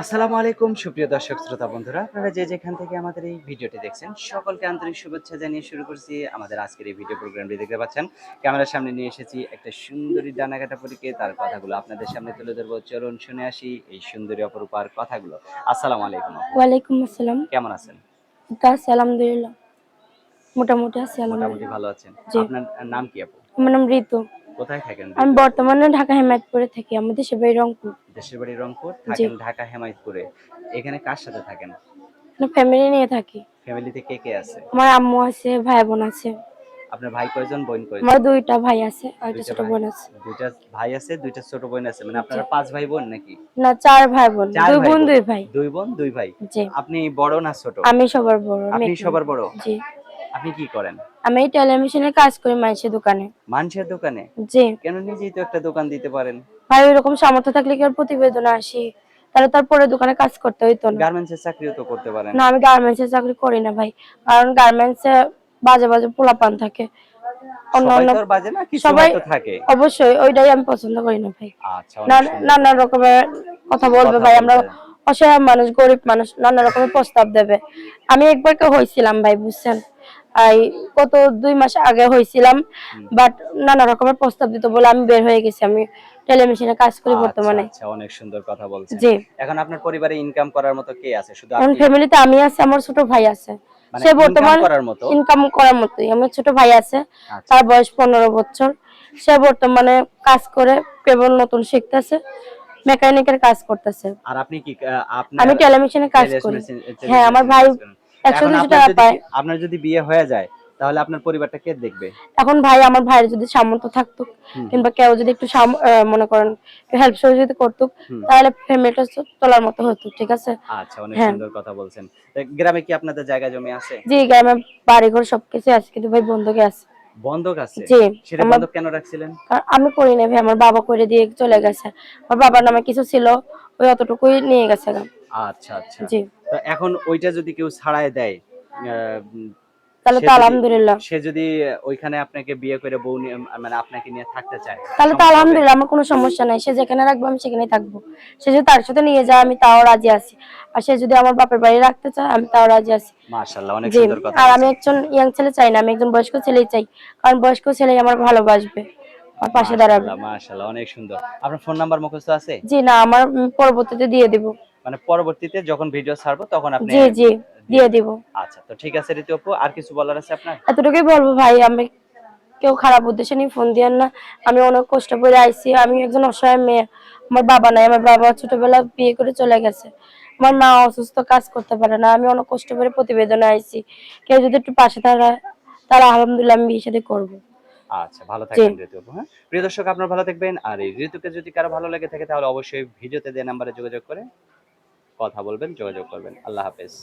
আসসালামু আলাইকুম সুপ্রিয় দর্শক শ্রোতা বন্ধুরা, আপনারা যে যেখান থেকে আমাদের এই ভিডিওটি দেখছেন সকলকে আন্তরিক শুভেচ্ছা জানিয়ে শুরু করছি আমাদের আজকের এই ভিডিও প্রোগ্রামটি। দেখতে পাচ্ছেন ক্যামেরার সামনে নিয়ে এসেছি একটা সুন্দরী ডানাকাটা পরীকে, তার কথাগুলো আপনাদের সামনে তুলে ধরবো। চলুন শুনে আসি এই সুন্দরী অপরূপার কথাগুলো। আসসালামু আলাইকুম আপু, ওয়ালাইকুম আসসালাম। কেমন আছেন? তা আছে আলহামদুলিল্লাহ, মোটামুটি আছি মোটামুটি আলহামদুলিল্লাহ। ভালো আছেন। জি, আপনার নাম কি আপু? আমার নাম ঋতু। কোথায় থাকেন আমি ঋতু আপু? বর্তমানে ঢাকা হেমায়েতপুরে থাকি। আমার দেশের বাড়ি রংপুর। দেশের বাড়ি রংপুর, জি, থাকেন ঢাকা হেমায়তপুরে। এখানে কার সাথে থাকেন? ফ্যামিলি নিয়ে থাকি। ফ্যামিলিতে কে কে আছে? আমার আম্মু আছে, ভাই বোন আছে। আপনার ভাই কয়জন, বোন আমার কয়জন? দুইটা ভাই আছে আর একটা ২ টা ছোট ভাই, বোন আছে। ২ টা ভাই আছে, ২ টা ছোট বোন আছে। মানে জি, আপনারা ৫ ভাই বোন নাকি? না ৪ ভাই বোন, ৪ 2 ভাই বোন বোন। 2 ভাই। ২ বোন ২ ভাই। জি, আপনি বড় না ছোট? আমি সবার বড়, আমি আপনি এক সবার নম্বর। বড়? জি, আপনি কি করেন? আমি এই টেলিভিশনের কাজ করি মানুষের দোকানে। মাংসের দোকানে? জি, কেন নিজেই তো একটা দোকান দিতে পারেন? ভাই ওইরকম সামর্থ্য থাকলে কি আর প্রতিবেদনে আসি? তাহলে তারপরে দোকানে কাজ করতে হইতো না। গার্মেন্টস এর চাকরিও তো করতে পারেন। না, আমি গার্মেন্টসে চাকরি করি না ভাই। কারণ গার্মেন্টসে বাজে বাজে পোলাপান থাকে। সবাই অন্যান্য তো আর বাজে না, কিছু সবাই হয়তো থাকে। অবশ্যই ওইটাই আমি পছন্দ করি না ভাই। আচ্ছা, অনেক সুন্দর নানা রকমের কথা বলবে কথা ভাই। আমরা বলবেন। অসহায় মানুষ, গরিব মানুষ, নানা রকমের প্রস্তাব দেবে। আমি একবার হয়েছিলাম ভাই, বুঝছেন? এই কত 2 মাস আগে হয়েছিলাম। হুম। বাট নানা রকমের প্রস্তাব দিত বলে আমি বের হয়ে গেছি। আমি টেলিভিশনে কাজ করি আচ্ছা, বর্তমানে। আচ্ছা, অনেক সুন্দর কথা বলছেন। জি, এখন আপনার পরিবারে ইনকাম করার মতো কে আছে? শুধু আমার আপনি? ফ্যামিলিতে আমি আছি, আমার ছোট ভাই আছে। মানে সে ইনকাম বর্তমান করার মতো? ইনকাম করার মতোই। আমার ছোট ভাই আছে, আচ্ছা। তার বয়স 15 বছর। সে বর্তমানে কাজ করে, কেবল নতুন শিখতেছে, মেকানিকের কাজ করতেছে। আর আপনি কি আমি আপনার টেলিভিশনে কাজ করি। হ্যাঁ, আমার টেলিভিশনে ভাই কাজ করেন। এখন 100-200 আপনার টাকা যদি পায়। আপনার যদি বিয়ে হয়ে যায় তাহলে আপনার পরিবারটা কে দেখবে? এখন ভাই আমার ভাইয়ের যদি সামর্থ্য থাকতো, হুম, হুম, কিংবা কেউ যদি একটু মনে করেন হেল্প সহযোগিতা করতো, হুম। তাহলে ফ্যামিলিটা চলার মতো হতো। ঠিক আছে? আচ্ছা, অনেক হ্যাঁ, সুন্দর কথা বলছেন। গ্রামে কি আপনাদের জায়গা জমি আছে? জি, গ্রামে বাড়িঘর সবকিছু আছে, কিন্তু ভাই বন্ধকে আছে। বন্ধক আছে? জি, সেটা আমার বন্ধক কেন রাখছিলেন? আমি করি নাই ভাই, আমার বাবা করে দিয়ে চলে গেছে। আমার বাবার নামে কিছু ছিল, ওই অতটুকুই নিয়ে গেছে গা। আচ্ছা, আচ্ছা। জি, তো এখন ওইটা যদি কেউ ছাড়ায় দেয়, আ উম তাহলে সে তো যদি আলহামদুলিল্লাহ। সে যদি ওইখানে আপনাকে বিয়ে করে বউ নিয়ে মানে আপনাকে নিয়ে থাকতে চায়, তাহলে তো সমস্যা হবে? আলহামদুলিল্লাহ, আমার কোনো সমস্যা নাই। সে যেখানে রাখবে আমি সেখানেই থাকবো। সে যদি তার সাথে নিয়ে যায় আমি তাও রাজি আছি। আর সে যদি আমার বাপের বাড়ি রাখতে চায় আমি তাও রাজি আছি। মাশাআল্লাহ, অনেক জি, সুন্দর কথা আর আমি বলছেন। একজন ইয়াং ছেলে চাই না, আমি একজন বয়স্ক ছেলেই চাই। কারণ বয়স্ক ছেলেই আমার ভালোবাসবে, আমার পাশে দাঁড়াবে। মাশাআল্লাহ, মাশাআল্লাহ, অনেক সুন্দর। আপনার ফোন নাম্বার মুখস্থ আছে? জি না, আমার পরবর্তীতে দিয়ে দিব। মানে পরবর্তীতে যখন ভিডিও ছাড়বো তখন আপনি জি, জি, দিয়ে দিয়ে দিবেন। দিব। আচ্ছা, তো ঠিক আছে ঋতু আপু, আর কিছু বলার আছে আপনার? এতটুকুই বলবো ভাই, আমি কেউ খারাপ উদ্দেশ্যে নিয়ে ফোন দিয়েন না। আমি অনেক কষ্ট করে আইছি। আমি একজন অসহায় মেয়ে। আমার বাবা নাই। আমার বাবা ছোটবেলায় বিয়ে করে চলে গেছে। আমার মা অসুস্থ, কাজ করতে পারে না। আমি অনেক কষ্ট করে প্রতিবেদনে আইছি। কেউ যদি একটু পাশে দাঁড়ায়, তাহলে আলহামদুলিল্লাহ আমি বিয়ে শাদী করবো। আচ্ছা, ভালো জি। থাকবেন ঋতু আপু, হ্যাঁ? প্রিয় দর্শক, আপনারা ভালো থাকবেন। আর এই ঋতুকে যদি কারো ভালো লেগে থাকে তাহলে অবশ্যই ভিডিওতে দেওয়া নাম্বারে যোগাযোগ করে কথা বলবেন, যোগাযোগ করবেন। আল্লাহ হাফেজ।